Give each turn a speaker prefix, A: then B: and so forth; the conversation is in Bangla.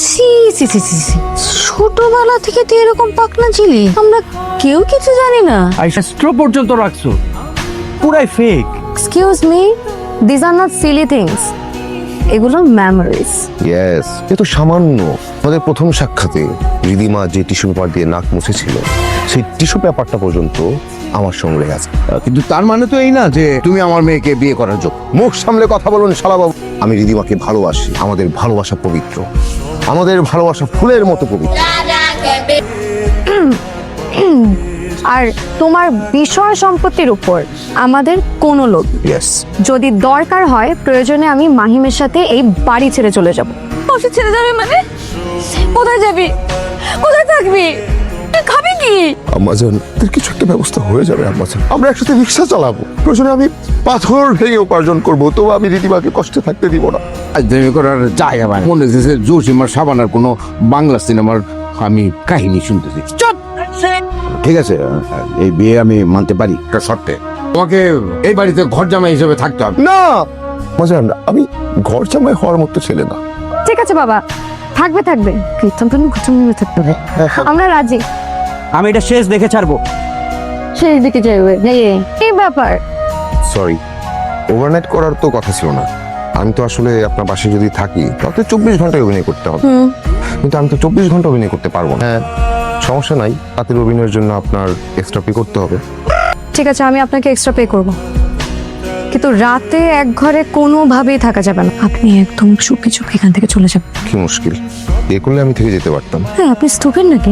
A: ছি ছি ছি ছি ছি। ছোটবেলা থেকে তুই এরকম পাকনা ছিলি, আমরা কেউ কিছু জানি না।
B: আইসা স্ট্রো পর্যন্ত রাখছো, পুরাই fake.
A: Excuse me, this are not silly things, এগুলো মেমোরিজ।
C: ইয়েস, এ তো সামান্য। আমাদের প্রথম সাক্ষাতে রিদিমা যে টিস্যু পেপার দিয়ে নাক মুছেছিল, সেই টিস্যু পেপারটা পর্যন্ত আমার সঙ্গে আছে।
D: কিন্তু তার মানে তো এই না যে তুমি আমার মেয়েকে বিয়ে করার যোগ্য।
C: মুখ সামলে কথা বলুন শালাবাবু। আমি রিদিমাকে ভালোবাসি। আমাদের ভালোবাসা পবিত্র, আমাদের ভালোবাসা ফুলের মতো পবিত্র।
A: আর তোমার বিষয় সম্পত্তির উপর আমাদের কোনো লোভ নেই।
C: ইয়েস,
A: যদি দরকার হয় প্রয়োজনে আমি মাহিমের সাথে এই বাড়ি ছেড়ে চলে যাব। ওষুধ ছেড়ে যাবে মানে? কোথায় যাবি? কোথায় থাকবি? তুই খাবি কি?
C: আম্মাজান, এর কিছু একটা ব্যবস্থা হয়ে যাবে আম্মাজান। আমরা একসাথে রিক্সা চালাবো, প্রয়োজনে আমি পাথর ভেঙে উপার্জন করবো, তো আমি রিদিমাকে কষ্টে থাকতে দিব না।
D: আজ দেরি করার জায়গা মানে মনে হচ্ছে জসিমার সাবানার কোনো বাংলা সিনেমার আমি কাহিনী শুনতেছি। চুপ! ঠিক আছে, এই বিয়ে আমি মানতে পারি একটা শর্তে। তোমাকে এই বাড়িতে ঘর জামাই হিসেবে থাকতে হবে।
C: না আম্মাজান, আমি ঘর জামাই হওয়ার মতো ছেলে না।
A: ঠিক আছে বাবা, থাকবে থাকবে, কীর্তন থাকতে হবে। আমরা রাজি।
B: আমি এটা শেষ দেখে ছাড়বো।
A: সেই দিকে যাবে এই ব্যাপার।
C: সরি, ওভারনাইট করার তো কথা ছিল না। আমি তো আসলে আপনার বাসায় যদি থাকি তাতে 24 ঘন্টায় অভিনয় করতে হবে, কিন্তু আমি তো 24 ঘন্টা অভিনয় করতে পারবো না। হ্যাঁ, সমস্যা নাই, রাতের অভিনয়ের জন্য আপনার এক্সট্রা পে করতে হবে।
A: ঠিক আছে, আমি আপনাকে এক্সট্রা পে করব, কিন্তু রাতে এক ঘরে কোনোভাবেই থাকা যাবে না। আপনি একদম চুপি চুপি এখান থেকে চলে যাবেন।
C: কি মুশকিল, বিয়ে করলে আমি থেকে যেতে পারতাম।
A: হ্যাঁ, আপনি স্থুপেন নাকি?